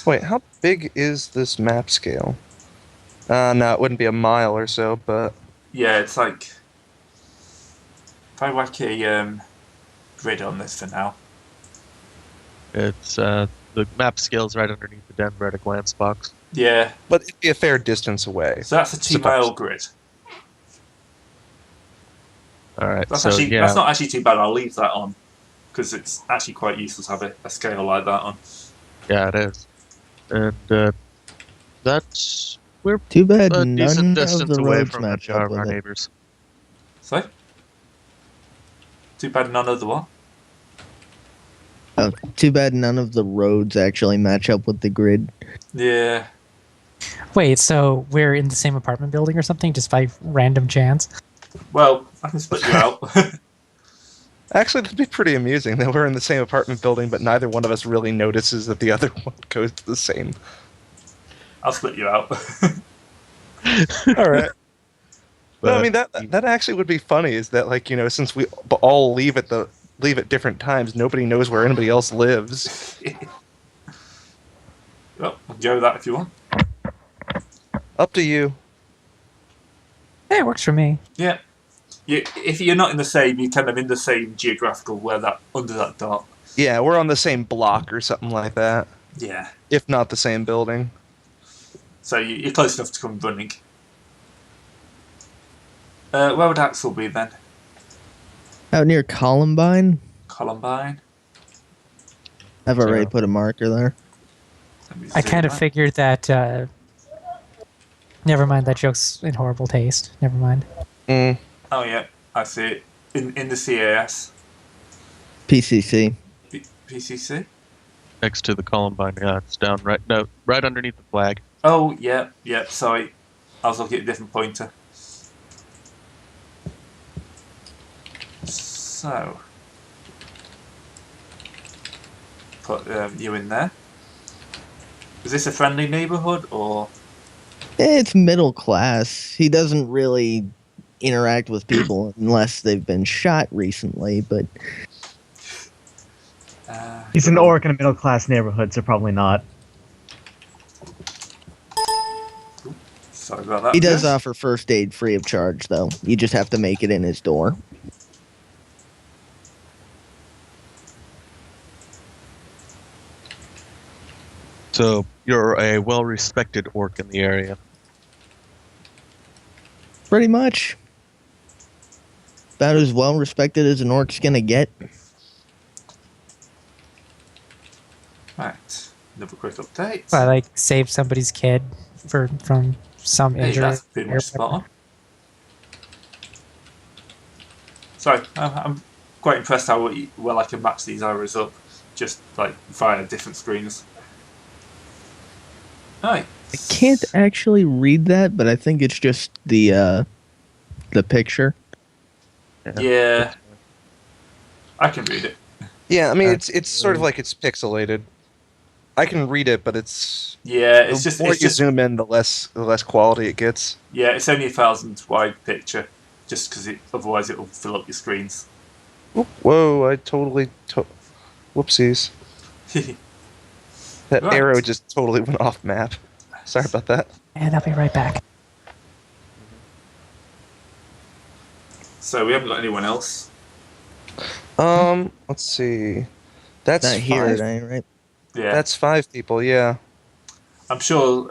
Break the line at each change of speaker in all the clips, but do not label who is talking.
Wait, how big is this map scale? No, it wouldn't be a mile or so, but
Yeah, it's like if I whack a grid on this for now.
It's the map scale's right underneath the Denver at a glance box.
Yeah,
it'd be a fair distance away.
so that's a 2 mile grid.
All right,
That's
so
actually
yeah,
that's not actually too bad. I'll leave that on because it's actually quite useful to have a scale like that on.
yeah, it is, and that's we're
Too bad
a decent
none of
distance
the
away
roads
from
match
our
up with it.
neighbors.
So, too bad none of the what?
Oh, too bad none of the roads actually match up with the grid.
Yeah.
Wait, so we're in the same apartment building or something, just by random chance?
Well, I can split you out.
Actually, that'd be pretty amusing that we're in the same apartment building, but neither one of us really notices that the other one goes to the same.
I'll split you out.
All right. No, I
But-
mean that actually would be funny. Is that like since we all leave at different times, nobody knows where anybody else lives.
Well, I'll go with that if you want.
Up to you.
Yeah, it works for me.
Yeah. If you're not in the same, you're kind of in the same geographical under that dot.
Yeah, we're on the same block or something like that,
Yeah.
if not the same building.
So you're close enough to come running. Where would Axel be then?
Out near Columbine,
Columbine?
I've already
Yeah.
put a marker there.
Let me
I
zoom
kind of
out.
figured that. Never mind, that joke's in horrible taste. Never mind.
Mm.
Oh yeah, I see it. In the CAS.
PCC.
PCC?
next to the Columbine. Yeah, it's down right underneath the flag.
Oh, yeah, sorry. I was looking at a different pointer. So, put you in there. Is this a friendly neighbourhood, or...?
It's middle class. He doesn't really interact with people unless they've been shot recently, but...
He's an orc in a middle class neighborhood, so probably not.
Sorry about that.
He does
Yes?
offer first aid free of charge, though. You just have to make it in his door.
So you're a well-respected orc in the area.
Pretty much. About as well respected as an orc's gonna get.
Right. Another quick update.
I like saved somebody's kid from some
Hey,
injury.
that's pretty much spot on. Sorry, I'm quite impressed how well I can match these arrows up, just like via different screens. Right.
I can't actually read that, but I think it's just the picture.
Yeah. I can read it.
Yeah, I mean it's sort of like it's pixelated. I can read it, but it's
Yeah, it's
the
just
more you zoom in, the less quality it gets.
yeah, it's only 1,000 wide picture, just because otherwise it will fill up your screens.
Oop, whoa! I totally whoopsies. That
Right.
arrow just totally went off map. Sorry about that.
And I'll be right back.
So we haven't got anyone else.
Let's see. That's
Not here,
five.
it ain't, right?
Yeah,
That's 5 people. Yeah.
I'm sure.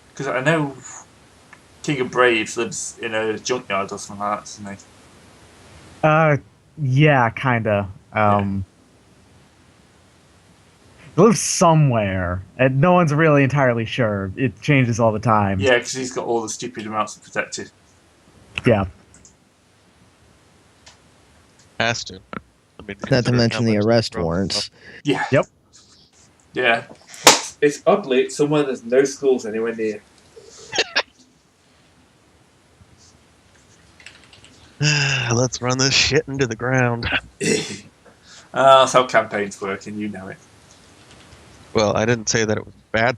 Because I know King of Braves lives in a junkyard or something like that, doesn't he?
Yeah, kinda. He lives somewhere, and no one's really entirely sure. It changes all the time.
Yeah, because he's got all the stupid amounts of protected.
Yeah.
Has to. I mean,
Not to
considering
mention
how
the
much
arrest
they're throwing
warrants.
Yeah.
Yep.
Yeah. It's oddly somewhere there's no schools anywhere near.
stuff. Let's run this shit into the ground.
That's how campaigns work, and you know
Well, I didn't say that it was bad.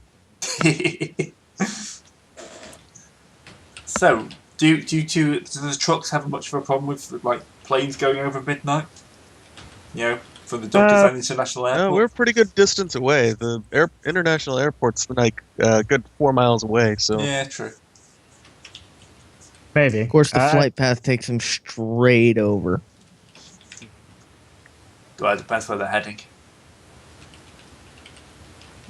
it. So, do the trucks have much of a problem with like planes going over midnight? You know, from the Doctors and International Airport?
No, we're a pretty good distance away. The international airport's like a good 4 miles away. So
Yeah, true.
Maybe.
Of course, the flight path takes them straight over.
Well, it depends where they're heading.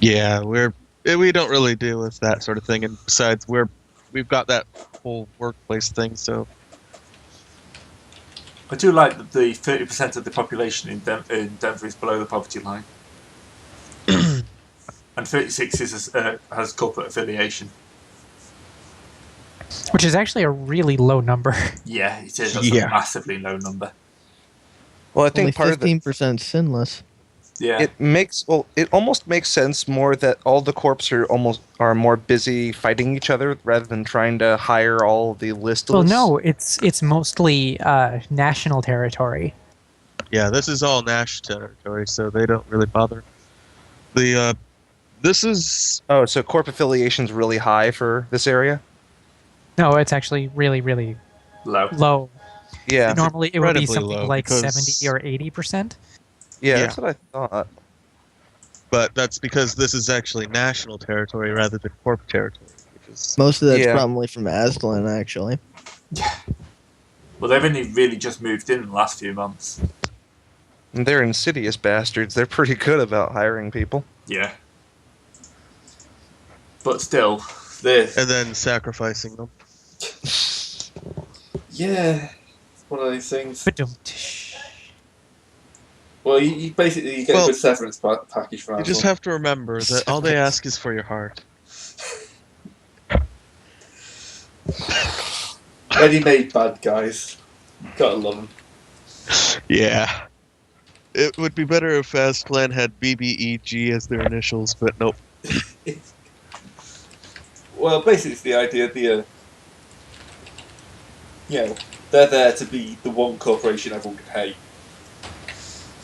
yeah, we don't really deal with that sort of thing. And besides, we've got that whole workplace thing. So
I do like that the 30% of the population in Denver is below the poverty line. And 36 has corporate affiliation.
Which is actually a really low number.
Yeah, it is. That's a massively low number.
Well, I
Only
think part of it
15% sinless.
Yeah.
it almost makes sense more that all the corps are more busy fighting each other rather than trying to hire all the listless.
Well, no, it's mostly national territory.
yeah, this is all Nash territory, so they don't really bother. This is
Oh, so corp affiliation's really high for this area?
No, it's actually really, really
Low.
low.
Yeah.
Normally, it would be
incredibly
something
low
like
because-
70 or 80%.
Yeah,
Yeah.
that's what I thought.
but that's because this is actually national territory rather than corp territory, which is
Most of that's
Yeah.
probably from Aslan, actually.
Well, they've only really just moved in the last few months.
And they're insidious bastards. They're pretty good about hiring people.
Yeah. But still, they're...
and then sacrificing them.
Yeah. It's one of those things.
Ba-dum-tsh.
Well, you basically get a good severance package for
You
Aslan.
just have to remember that all they ask is for your heart.
Ready-made bad guys. Gotta love them.
Yeah. It would be better if Fast Plan had BBEG as their initials, but nope.
Well, basically, it's the idea they're there to be the one corporation everyone can hate.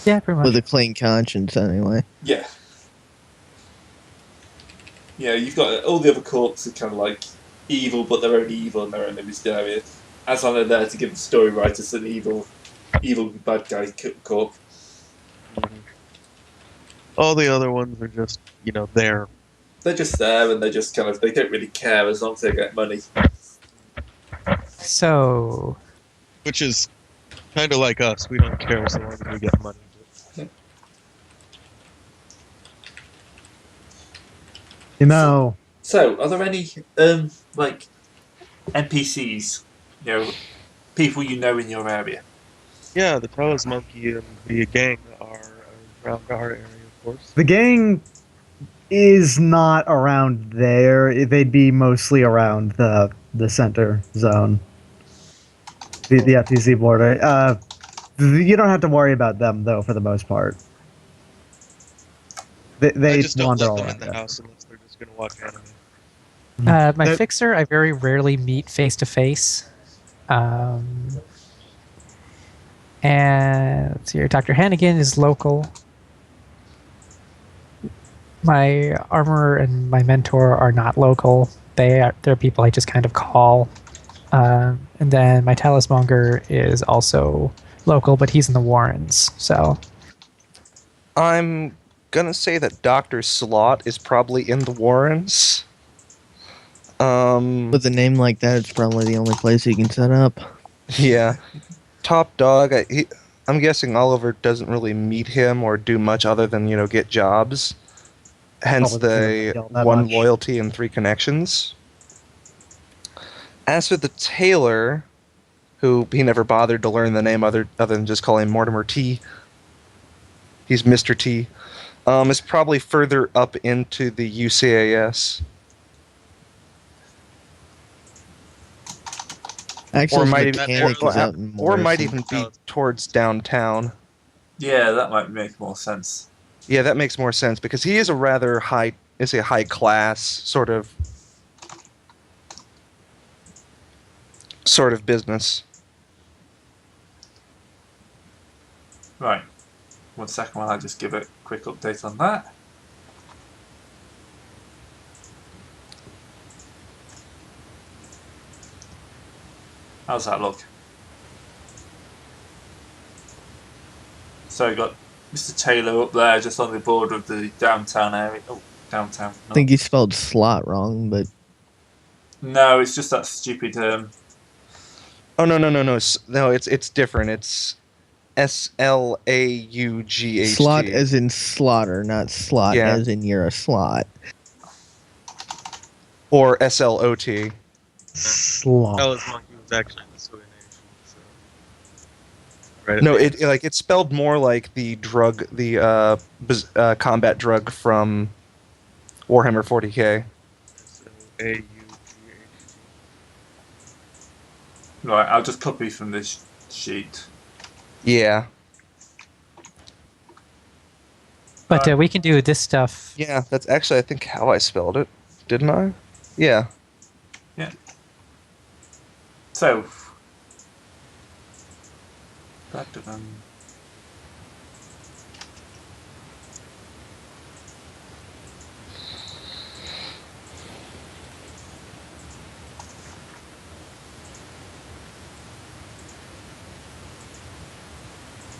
Yeah, pretty much.
With a clean conscience, anyway.
Yeah. Yeah, you've got all the other corps are kind of like evil, but they're only evil in their own limited area. Aslan are there to give the story writers an evil bad guy corp.
All the other ones are just, there.
They're just there, and they're just kind of, they don't really care as long as they get money.
So,
Which is kind of like us. We don't care so long as we get money.
You know,
So, are there any, like, NPCs, people you know in your area?
Yeah, the Talos Monkey and the gang are around our area, of course.
the gang is not around there. They'd be mostly around the center zone, the FTC border. You don't have to worry about them though, for the most part.
I
They
just don't
wander
let
all
them
around
in the
there.
house unless they're just going to watch anime.
my
They're-
fixer, I very rarely meet face to face. And let's see here, Dr. Hannigan is local. My armorer and my mentor are not local. They're people I just kind of call. And then my talismonger is also local, but he's in the Warrens. So
I'm gonna say that Dr. Slot is probably in the Warrens.
With a name like that, it's probably the only place you can set up.
Yeah. Top dog, I'm guessing Oliver doesn't really meet him or do much other than, get jobs. Hence
Probably doesn't
the
yell that
1
much.
loyalty and 3 connections. As for the tailor, who he never bothered to learn the name other than just call him Mortimer T. He's Mr. T. Is probably further up into the UCAS.
Actually,
Or
the
might even-
mechanic is out in
Or might
Morrison.
even be towards downtown.
Yeah, that might make more sense.
Yeah, that makes more sense because he is a rather high class sort of business.
Right. 1 second while I just give a quick update on that. How's that look? So you got Mr. Taylor up there, just on the border of the downtown area. Oh, downtown.
I think you spelled slot wrong, but
No, it's just that stupid.
Oh no! No, it's different. It's SLAUGHT.
slot as in slaughter, not slot
Yeah.
as in you're a slot.
Or SLOT.
Slot.
Alice Monkey was actually in the Soy Nation. So. Right.
No, it's spelled more like the drug, the combat drug from Warhammer 40k.
AUGHT.
Right, I'll just copy from this sheet.
Yeah,
But we can do this stuff.
yeah. That's actually I think how I spelled it, didn't I? Yeah.
So. Back to them.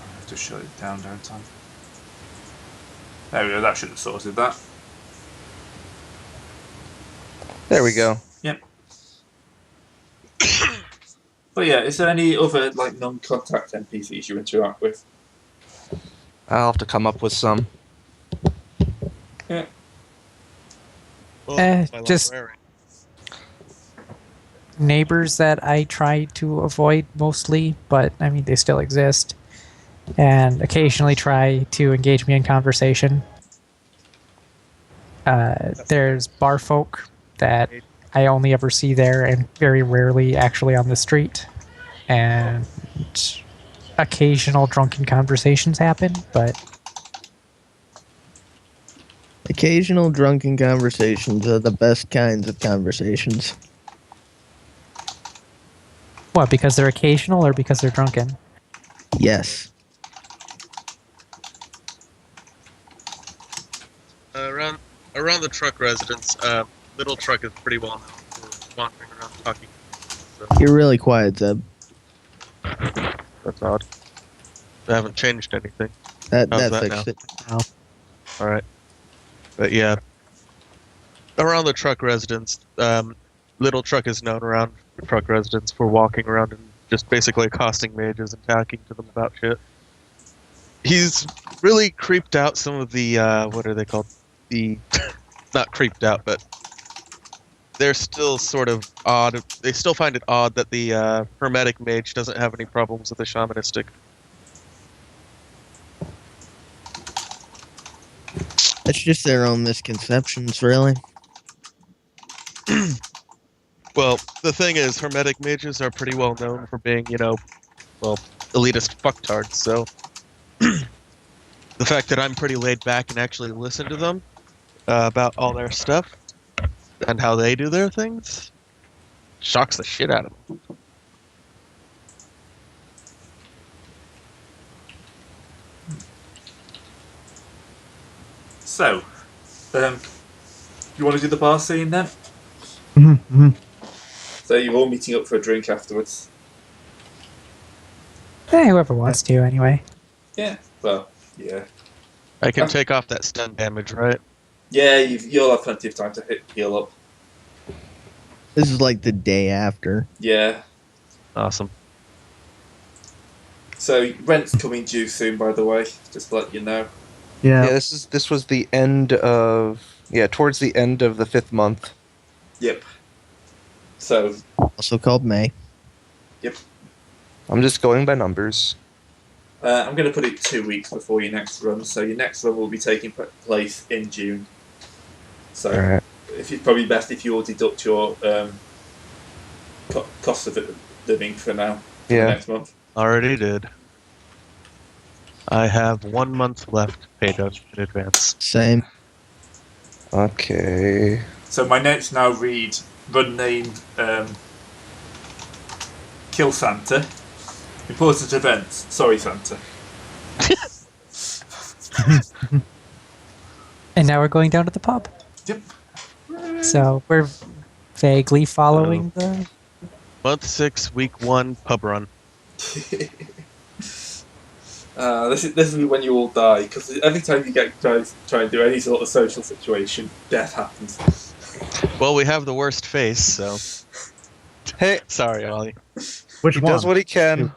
I have to shut it down, don't I? There we go, that should have sorted that.
There we go.
Yep. But yeah, is there any other like non-contact NPCs you interact with?
I'll have to come up with some.
Yeah.
Well, my
just-
librarian.
Neighbors that I try to avoid mostly, but I mean they still exist, and occasionally try to engage me in conversation. There's bar folk that I only ever see there and very rarely actually on the street, and occasional drunken conversations happen, but
Occasional drunken conversations are the best kinds of conversations.
what, because they're occasional or because they're drunken?
Yes.
Around the truck residence, Little Truck is pretty well known for wandering around talking. So
You're really quiet, Zeb.
that's odd. I haven't changed anything.
That
How's that
fixed
now?
it. Now.
All right, but yeah, around the truck residence, Little Truck is known around the truck residence for walking around and just basically accosting mages and talking to them about shit. He's really creeped out some of the what are they called? The not creeped out, but they're still sort of odd. They still find it odd that the hermetic mage doesn't have any problems with the shamanistic.
That's just their own misconceptions, really.
Well, the thing is, hermetic mages are pretty well known for being, elitist fucktards, so the fact that I'm pretty laid back and actually listen to them about all their stuff and how they do their things shocks the shit out of them.
So, you want to do the bar scene then?
Mm-hmm.
So you're all meeting up for a drink afterwards.
Whoever wants to, anyway.
Yeah. Well, yeah.
I can take off that stun damage, right?
Yeah, you'll have plenty of time to heal up.
This is like the day after.
Yeah.
Awesome.
So rent's coming due soon, by the way. Just to let you know.
Yeah.
Yeah, this was the end of towards the end of the 5th month.
Yep. So,
Also called May.
I'm just going by numbers.
I'm going to put it 2 weeks before your next run. So your next run will be taking place in June. So
Alright.
if it's probably best if you all deduct your cost of living for now. For
Yeah.
next month.
Already did. I have 1 month left paid out in advance.
Same.
Okay.
So my notes now read run name Kill Santa. Important events. Sorry, Santa.
And now we're going down to the pub.
Yep.
So we're vaguely following the...
Month 6, week 1, pub run.
This is when you all die, because every time you get guys try and do any sort of social situation, death happens.
Well, we have the worst face, so
Hey,
sorry, Ollie.
Which
he
one?
does what he can.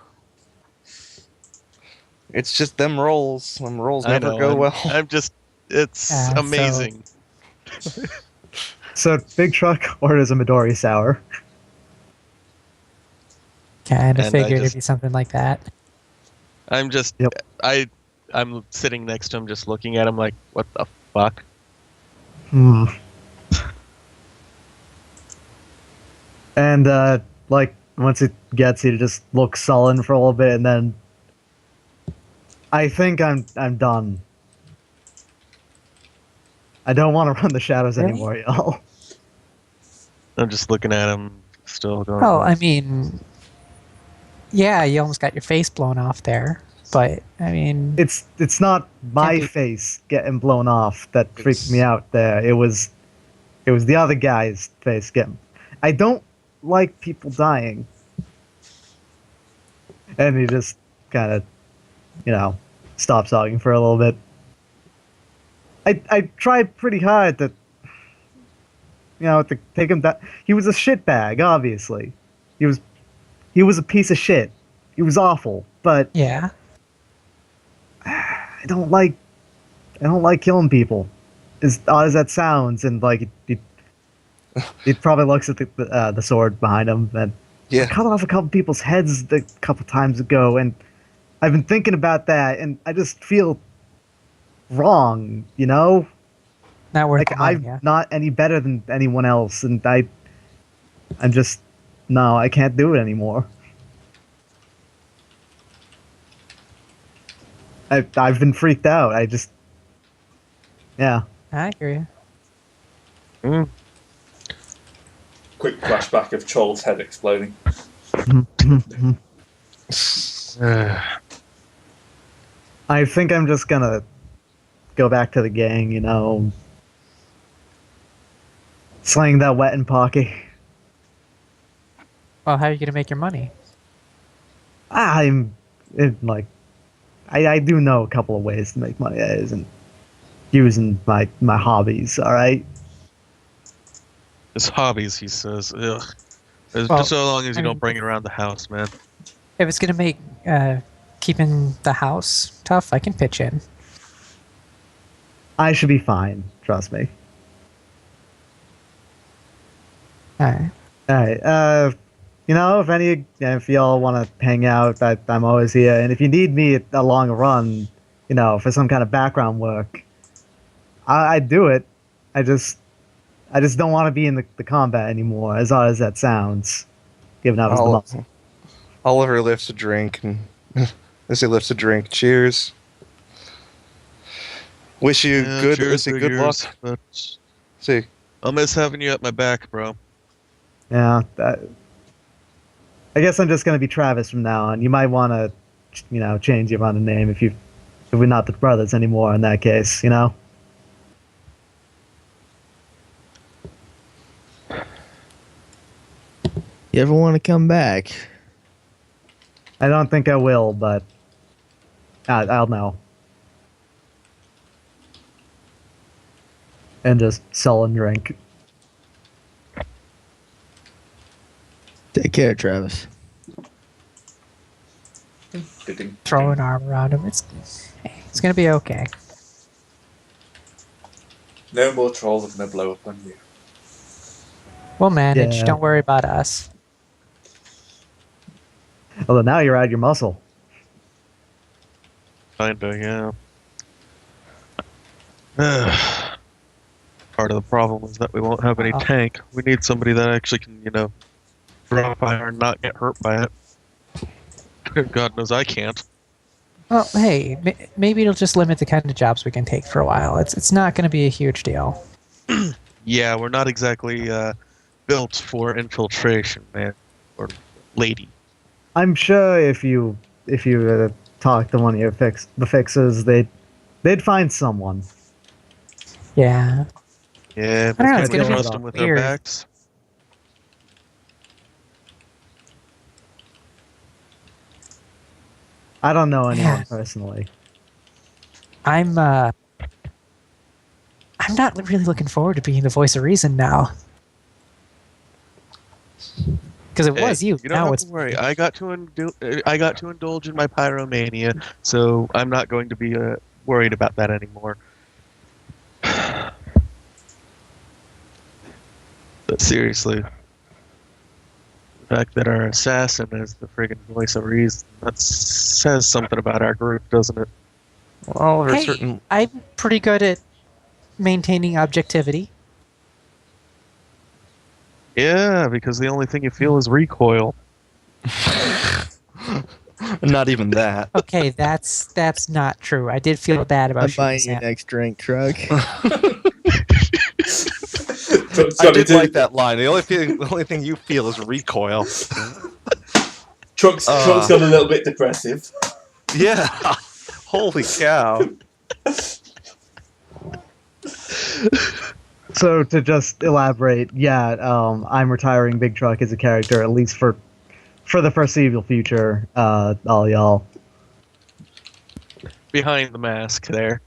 It's just them rolls. Them rolls
I
never
know.
go well.
I'm just. It's
Yeah, so-
amazing.
So Big Truck orders a Midori sour.
Kind of
And I
figured it'd
just-
be something like that.
I'm just.
Yep.
I'm sitting next to him, just looking at him like, what the fuck?
Hmm. And like once it gets, he just looks sullen for a little bit, and then I think I'm done. I don't want to run the shadows
Really?
anymore, y'all.
I'm just looking at him, still going.
Well, I mean, yeah, you almost got your face blown off there, but I mean,
It's not my
Can't be-
face getting blown off that freaked me out there. It was the other guy's face getting. I don't like people dying. And he just kind of, stops talking for a little bit. I tried pretty hard to take him down. He was a shitbag, obviously. He was a piece of shit. He was awful, but
yeah.
I don't like killing people. As odd as that sounds, and like he probably looks at the sword behind him, and
Yeah.
I cut off a couple people's heads a couple times ago, and I've been thinking about that, and I just feel wrong,
Not worth
like
the money,
I'm
yeah.
not any better than anyone else, and I'm just no, I can't do it anymore. I've been freaked out. Yeah.
I hear you.
Mm.
Quick flashback of Troll's head exploding.
I think I'm just gonna go back to the gang, slaying that wet and pocky.
Well, how are you gonna make your money?
I do know a couple of ways to make money that isn't using my hobbies, alright?
His hobbies, he says. Ugh.
Well,
Just so long as you
I mean-
don't bring it around the house, man.
If it's gonna make keeping the house tough, I can pitch in.
I should be fine, trust me.
Alright.
Alright, if y'all want to hang out, I'm always here. And if you need me along a run, for some kind of background work, I'd do it. I just don't want to be in the combat anymore, as odd as that sounds. Giving out as the muscle.
Oliver lifts a drink, and as he lifts a drink, cheers. Wish you good.
Cheers,
Wish you good luck.
figures, But
See,
I'll miss having you at my back, bro.
Yeah, I guess I'm just gonna be Travis from now on. You might want to, change your running name if we're not the brothers anymore. In that case,
You ever want to come back?
I don't think I will, but I'll know. And just sell and drink.
Take care, Travis.
Throw an arm around him. It's gonna be okay.
No more trolls are going to blow up on you.
We'll manage.
Yeah.
Don't worry about us.
Although now you're out your muscle.
Kinda, yeah. Part of the problem is that we won't have any tank. We need somebody that actually can, draw fire and not get hurt by it. God knows I can't.
Well, hey, maybe it'll just limit the kind of jobs we can take for a while. It's not going to be a huge deal.
Yeah, we're not exactly built for infiltration, man. Or lady.
I'm sure if you talk to one of the fixers, they'd find someone.
Yeah.
Yeah,
I don't know,
but
it's
can we
gonna be
trust them with our
weird.
backs?
I don't know anyone
Yeah.
personally.
I'm not really looking forward to being the voice of reason now. Because it was you.
You don't
Now
have
it's
to worry. I got to indulge in my pyromania, so I'm not going to be worried about that anymore. But seriously, the fact that our assassin is the friggin' voice of reason, that says something about our group, doesn't it?
Well, there's
Hey,
certain.
I'm pretty good at maintaining objectivity.
Yeah, because the only thing you feel is recoil.
Not even that.
Okay, that's not true. I did feel bad about
I'm
shooting
buying your
Sam.
next drink, truck.
I did like that line. The only thing you feel is recoil.
Truck's got a little bit depressive.
Yeah. Holy cow.
So to just elaborate, I'm retiring Big Truck as a character, at least for the foreseeable future. All y'all.
Behind the mask there.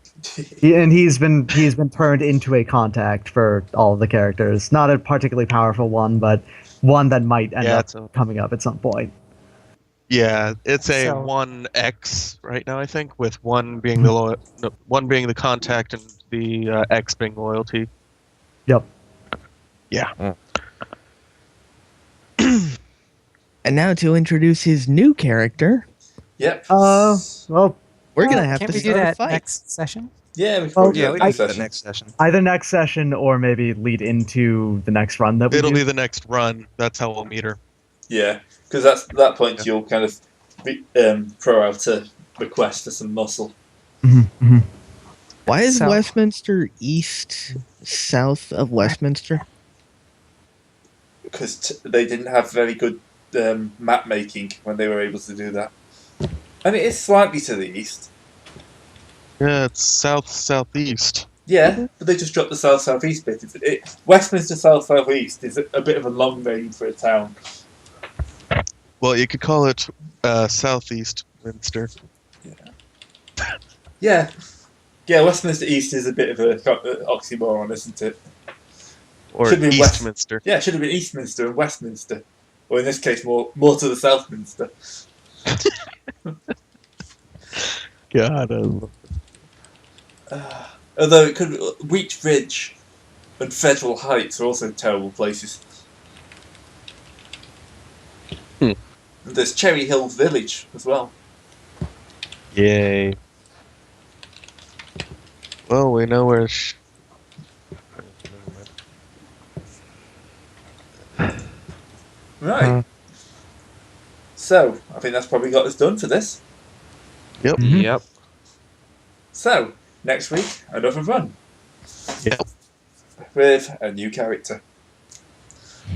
And he's been turned into a contact for all of the characters. Not a particularly powerful one, but one that might end up coming up at some point.
Yeah, it's a
So-
1X right now, I think, with one being the one being the contact and the X being loyalty.
Yep.
Yeah.
And now to introduce his new character,
Yep.
Well,
we're gonna have
Can't
to
we do
start a
that
fight.
next session?
Yeah, we can
Oh,
probably
Yeah,
do
we
that
can
next
do that
session.
next session.
either next session or maybe lead into the next run that we
It'll
do.
be the next run. That's how we'll meet her.
Yeah, because at that point you'll kind of throw out a request for some muscle.
Why is
So-
Westminster south of Westminster?
Because they didn't have very good map making when they were able to do that. And it is slightly to the east.
Yeah, it's southeast.
Yeah, but they just dropped the south-southeast bit. Westminster south-southeast is a bit of a long range for a town.
Well, you could call it southeast Minster.
Yeah. Yeah, Westminster East is a bit of an oxymoron, isn't it?
Or
Should be
Eastminster.
Yeah, it should have been Eastminster and Westminster. Or in this case, more to the Southminster.
God,
Although it could, Wheat Ridge and Federal Heights are also terrible places. And there's Cherry Hill Village as well.
yay. Well, we know where.
Right. So, I think that's probably got us done for this.
Yep.
Yep.
So, next week, another run.
Yep.
With a new character.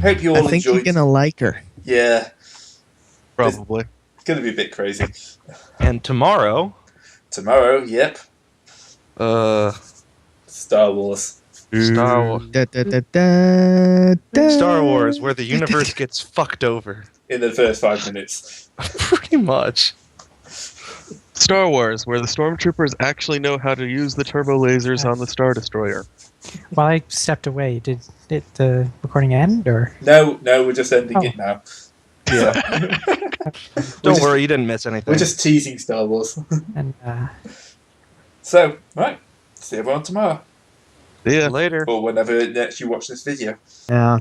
Hope you all
I think
enjoyed.
you're gonna like her.
Yeah,
Probably.
it's going to be a bit crazy.
And tomorrow,
Tomorrow, yep, Star Wars.
Star Wars.
Da, da, da, da, da.
Star Wars, where the universe gets fucked over.
In the first 5 minutes.
Pretty much.
Star Wars, where the stormtroopers actually know how to use the turbo lasers on the Star Destroyer.
While I stepped away, did the recording end or?
No, we're just ending it now.
Yeah.
We're
Don't
just-
worry, you didn't miss anything.
We're just teasing Star Wars.
And
So, right, see everyone tomorrow.
Yeah.
Later.
Or whenever next you watch this video.
Yeah,